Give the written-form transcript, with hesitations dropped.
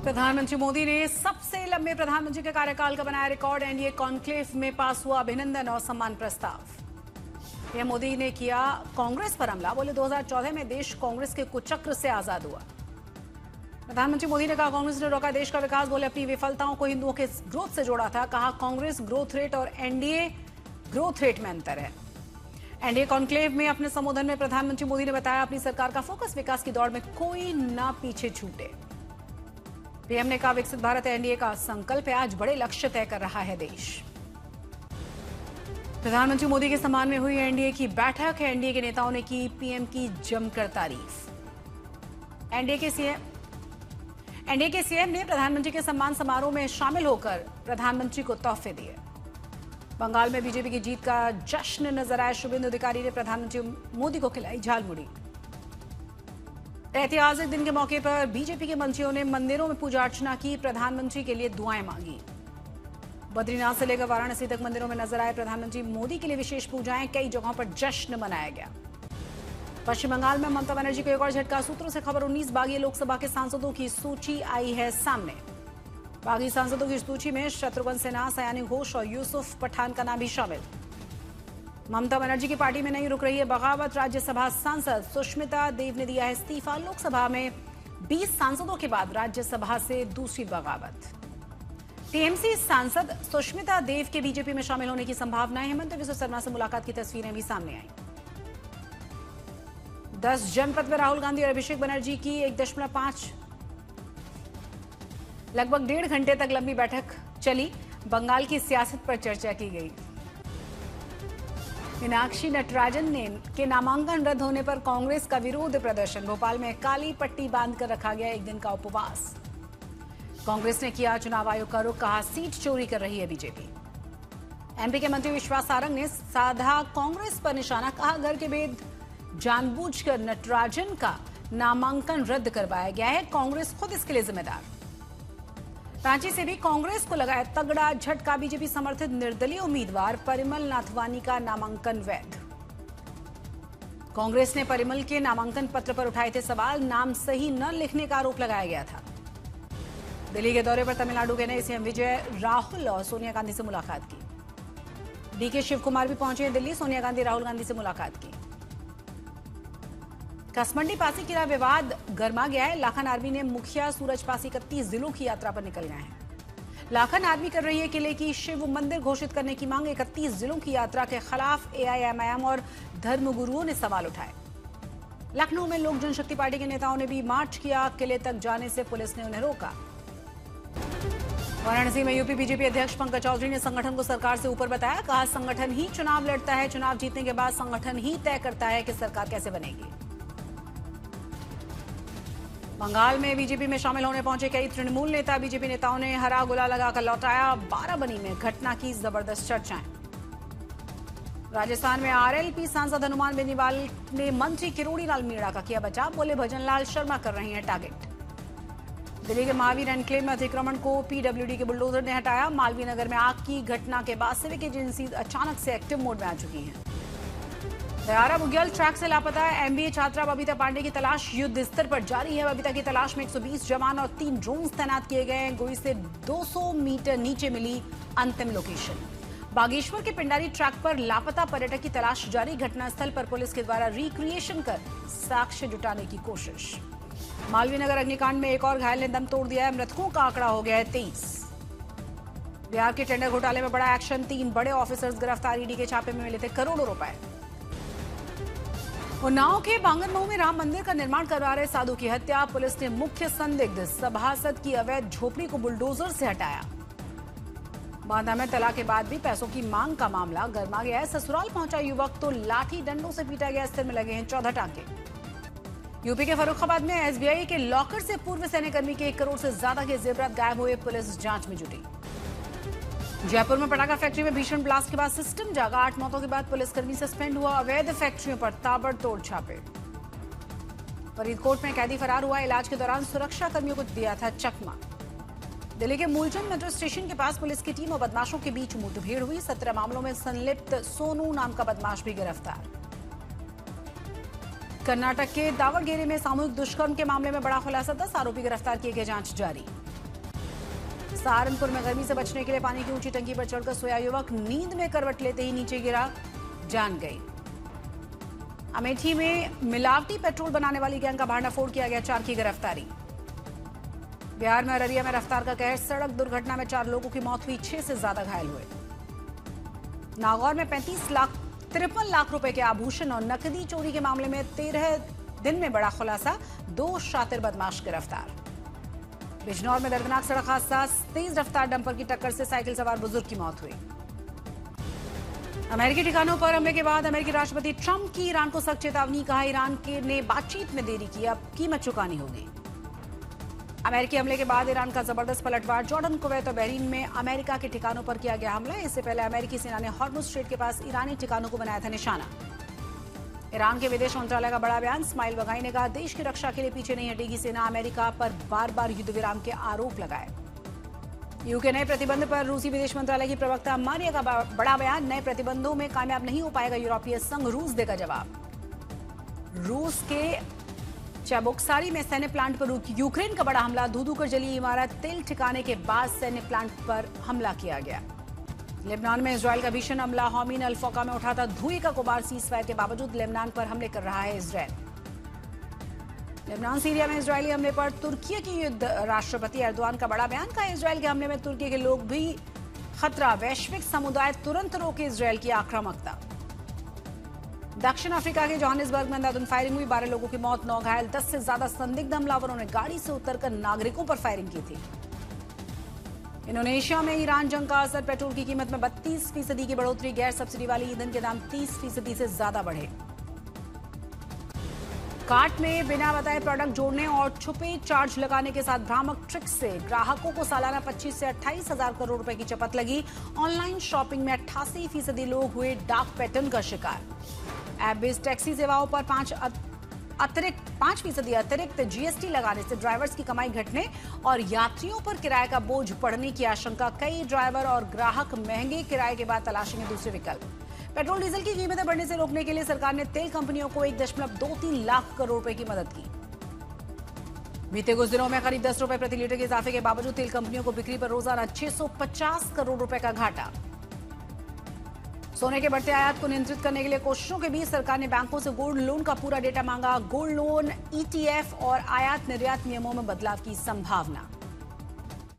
प्रधानमंत्री मोदी ने सबसे लंबे प्रधानमंत्री के कार्यकाल का बनाया रिकॉर्ड। एनडीए कॉन्क्लेव में पास हुआ अभिनंदन और सम्मान प्रस्ताव। पीएम मोदी ने किया कांग्रेस पर हमला, बोले 2014 में देश कांग्रेस के कुचक्र से आजाद हुआ। प्रधानमंत्री मोदी ने कहा कांग्रेस ने रोका देश का विकास, बोले अपनी विफलताओं को हिंदुओं के ग्रोथ से जोड़ा था। कहा कांग्रेस ग्रोथ रेट और एनडीए ग्रोथ रेट में अंतर है। एनडीए कॉन्क्लेव में अपने संबोधन में प्रधानमंत्री मोदी ने बताया अपनी सरकार का फोकस विकास की दौड़ में कोई ना पीछे छूटे। पीएम ने कहा विकसित भारत एनडीए का संकल्प है, आज बड़े लक्ष्य तय कर रहा है देश। प्रधानमंत्री मोदी के सम्मान में हुई एनडीए की बैठक। एनडीए के नेताओं ने की पीएम की जमकर तारीफ। एनडीए के सीएम ने प्रधानमंत्री के सम्मान समारोह में शामिल होकर प्रधानमंत्री को तोहफे दिए। बंगाल में बीजेपी की जीत का जश्न नजर आया। शुभेंदु अधिकारी ने प्रधानमंत्री मोदी को खिलाई झालमुड़ी। ऐतिहासिक दिन के मौके पर बीजेपी के मंत्रियों ने मंदिरों में पूजा अर्चना की, प्रधानमंत्री के लिए दुआएं मांगी। बद्रीनाथ से लेकर वाराणसी तक मंदिरों में नजर आए प्रधानमंत्री मोदी के लिए विशेष पूजाएं। कई जगहों पर जश्न मनाया गया। पश्चिम बंगाल में ममता बनर्जी को एक और झटका। सूत्रों से खबर 19 बागी लोकसभा के सांसदों की सूची आई है सामने। बागी सांसदों की सूची में शत्रुघ्न सिन्हा, सयानी घोष और यूसुफ पठान का नाम भी शामिल। ममता बनर्जी की पार्टी में नहीं रुक रही है बगावत। राज्यसभा सांसद सुष्मिता देव ने दिया है इस्तीफा। लोकसभा में 20 सांसदों के बाद राज्यसभा से दूसरी बगावत। टीएमसी सांसद सुष्मिता देव के बीजेपी में शामिल होने की संभावना है। हेमंत बिस्वा शर्मा से मुलाकात की तस्वीरें भी सामने आई। 10 जनपद में राहुल गांधी और अभिषेक बनर्जी की 1.5 लगभग 1.5 घंटे तक लंबी बैठक चली। बंगाल की सियासत पर चर्चा की गई। मीनाक्षी नटराजन के नामांकन रद्द होने पर कांग्रेस का विरोध प्रदर्शन। भोपाल में काली पट्टी बांधकर रखा गया एक दिन का उपवास। कांग्रेस ने किया चुनाव आयोग का रुख, कहा सीट चोरी कर रही है बीजेपी। एमपी के मंत्री विश्वास सारंग ने साधा कांग्रेस पर निशाना, कहा घर के भेद जानबूझकर नटराजन का नामांकन रद्द करवाया गया है, कांग्रेस खुद इसके लिए जिम्मेदार। रांची से भी कांग्रेस को लगाया तगड़ा झटका। बीजेपी समर्थित निर्दलीय उम्मीदवार परिमल नाथवानी का नामांकन वैध। कांग्रेस ने परिमल के नामांकन पत्र पर उठाए थे सवाल, नाम सही न लिखने का आरोप लगाया गया था। दिल्ली के दौरे पर तमिलनाडु के नए सीएम विजय राहुल और सोनिया गांधी से मुलाकात की। डीके शिव कुमार भी पहुंचे हैं दिल्ली। सोनिया गांधी राहुल गांधी से मुलाकात की। कसमंडी पासी किला विवाद गर्मा गया है। लाखन आर्मी ने मुखिया सूरज पासी 31 जिलों की यात्रा पर निकल गए हैं। लाखन आर्मी कर रही है किले की शिव मंदिर घोषित करने की मांग। 31 जिलों की यात्रा के खिलाफ एआईएमआईएम और धर्मगुरुओं ने सवाल उठाए। लखनऊ में लोक जनशक्ति पार्टी के नेताओं ने भी मार्च किया। किले तक जाने से पुलिस ने उन्हें रोका। वाराणसी में यूपी बीजेपी अध्यक्ष पंकज चौधरी ने संगठन को सरकार से ऊपर बताया। कहा संगठन ही चुनाव लड़ता है, चुनाव जीतने के बाद संगठन ही तय करता है कि सरकार कैसे बनेगी। बंगाल में बीजेपी में शामिल होने पहुंचे कई तृणमूल नेता। बीजेपी नेताओं ने हरा गुलाल लगाकर लौटाया। बाराबनी में घटना की जबरदस्त चर्चाएं। राजस्थान में आरएलपी सांसद हनुमान बेनीवाल ने मंत्री किरोड़ीलाल मीणा का किया बचाव, बोले भजनलाल शर्मा कर रहे हैं टारगेट। दिल्ली के महावीर एन्क्लेव में अतिक्रमण को पीडब्ल्यूडी के बुलडोजर ने हटाया। मालवीय नगर में आग की घटना के बाद सिविक एजेंसी अचानक से एक्टिव मोड में आ चुकी है। दयारा बुग्याल ट्रैक से लापता है। एमबीए छात्रा बबीता पांडे की तलाश युद्ध स्तर पर जारी है। बबीता की तलाश में 120 जवान और 3 ड्रोन्स तैनात किए गए हैं। गोई से 200 मीटर नीचे मिली अंतिम लोकेशन। बागेश्वर के पिंडारी ट्रैक पर लापता पर्यटक की तलाश जारी। घटनास्थल पर पुलिस के द्वारा रिक्रिएशन कर साक्ष्य जुटाने की कोशिश। मालवीय नगर अग्निकांड में एक और घायल ने दम तोड़ दिया है। मृतकों का आंकड़ा हो गया है 23। बिहार के टेंडर घोटाले में बड़ा एक्शन। 3 बड़े ऑफिसर्स गिरफ्तार। ईडी के छापे में मिले थे करोड़ों रुपए। उन्नाव के बांगरमऊ में राम मंदिर का निर्माण करवा रहे साधु की हत्या। पुलिस ने मुख्य संदिग्ध सभासद की अवैध झोपड़ी को बुलडोजर से हटाया। बांदा में तलाक के बाद भी पैसों की मांग का मामला गर्मा गया है। ससुराल पहुंचा युवक तो लाठी डंडों से पीटा गया। सिर में लगे हैं 14 टांके। यूपी के फर्रुखाबाद में एसबीआई के लॉकर से पूर्व सैन्यकर्मी के 1 करोड़ से ज्यादा के जेवरात गायब हुए। पुलिस जांच में जुटी। जयपुर में पटाखा फैक्ट्री में भीषण ब्लास्ट के बाद सिस्टम जागा। 8 मौतों के बाद पुलिसकर्मी सस्पेंड हुआ। अवैध फैक्ट्रियों पर ताबड़तोड़ छापे। फरीदकोट में कैदी फरार हुआ। इलाज के दौरान सुरक्षा कर्मियों को दिया था चकमा। दिल्ली के मूलचंद मेट्रो स्टेशन के पास पुलिस की टीम और बदमाशों के बीच मुठभेड़ हुई। 17 मामलों में संलिप्त सोनू नाम का बदमाश भी गिरफ्तार। कर्नाटक के दावणगेरे में सामूहिक दुष्कर्म के मामले में बड़ा खुलासा। 10 आरोपी गिरफ्तार किए गए, जांच जारी। सहारनपुर में गर्मी से बचने के लिए पानी की ऊंची टंकी पर चढ़कर सोया युवक नींद में करवट लेते ही नीचे गिरा, जान गई। अमेठी में मिलावटी पेट्रोल बनाने वाली गैंग का भांडाफोड़ किया गया, 4 की गिरफ्तारी। बिहार में अररिया में रफ्तार का कहर, सड़क दुर्घटना में 4 लोगों की मौत हुई, 6 से ज्यादा घायल हुए। नागौर में 53 लाख रुपए के आभूषण और नकदी चोरी के मामले में 13 दिन में बड़ा खुलासा, 2 शातिर बदमाश गिरफ्तार। बिजनौर में दर्दनाक सड़क हादसा, तेज रफ्तार डंपर की टक्कर से साइकिल सवार बुजुर्ग की मौत हुई। अमेरिकी ठिकानों पर हमले के बाद अमेरिकी राष्ट्रपति ट्रंप की ईरान को सख्त चेतावनी, कहा ईरान ने बातचीत में देरी की, अब कीमत चुकानी होगी। अमेरिकी हमले के बाद ईरान का जबरदस्त पलटवार, जॉर्डन, कुवैत और बहरीन में अमेरिका के ठिकानों पर किया गया हमला। इससे पहले अमेरिकी सेना ने हॉर्मुज़ स्ट्रेट के पास ईरानी ठिकानों को बनाया था निशाना। ईरान के विदेश मंत्रालय का बड़ा बयान, इस्माइल बघाई ने कहा देश की रक्षा के लिए पीछे नहीं हटेगी सेना, अमेरिका पर बार बार युद्ध विराम के आरोप लगाए। यूके नए प्रतिबंध पर रूसी विदेश मंत्रालय की प्रवक्ता मारिया का बड़ा बयान, नए प्रतिबंधों में कामयाब नहीं हो पाएगा यूरोपीय संघ, रूस देगा जवाब। रूस के चाबुकसारी में सैन्य प्लांट पर यूक्रेन का बड़ा हमला, धू-धू कर जली इमारत, तेल ठिकाने के बाद सैन्य प्लांट पर हमला किया गया। लेबनान में इजरायल का भीषण हमला, हौमीन अल फौका में उठा था धुएं का गुबार, सीजफायर के बावजूद लेबनान पर हमले कर रहा है इजरायल। लेबनान सीरिया में इजरायली हमले पर तुर्की की युद्ध, राष्ट्रपति एर्दोआन का बड़ा बयान, कहा इजरायल के हमले में तुर्की के लोग भी खतरा, वैश्विक समुदाय तुरंत रोके इजरायल की आक्रामकता। दक्षिण अफ्रीका के जोहानिसबर्ग में अंधाधुंध फायरिंग हुई, 12 लोगों की मौत, 9 घायल, 10 से ज्यादा संदिग्ध हमलावरों ने गाड़ी से उतरकर नागरिकों पर फायरिंग की थी। इंडोनेशिया में ईरान जंग का असर, पेट्रोल की कीमत में 32% की बढ़ोतरी, गैर सब्सिडी वाली ईंधन के दाम 30% से ज्यादा बढ़े। कार्ट में बिना बताए प्रोडक्ट जोड़ने और छुपे चार्ज लगाने के साथ भ्रामक ट्रिक से ग्राहकों को सालाना 25 से 28 हजार करोड़ रुपए की चपत लगी। ऑनलाइन शॉपिंग में 88% लोग हुए डार्क पैटर्न का शिकार। ऐप बेस्ड टैक्सी सेवाओं पर 5% अतिरिक्त जीएसटी लगाने से ड्राइवर्स की कमाई घटने और यात्रियों पर किराए का बोझ बढ़ने की आशंका, कई ड्राइवर और ग्राहक महंगे किराए के बाद तलाशेंगे दूसरे विकल्प। पेट्रोल डीजल की कीमतें बढ़ने से रोकने के लिए सरकार ने तेल कंपनियों को 1.23 लाख करोड़ रुपए की मदद की। बीते कुछ दिनों में करीब 10 रुपए प्रति लीटर के इजाफे के बावजूद तेल कंपनियों को बिक्री पर रोजाना 650 करोड़ रुपए का घाटा। सोने के बढ़ते आयात को नियंत्रित करने के लिए कोशिशों के बीच सरकार ने बैंकों से गोल्ड लोन का पूरा डेटा मांगा। गोल्ड लोन, ईटीएफ और आयात निर्यात नियमों में बदलाव की संभावना।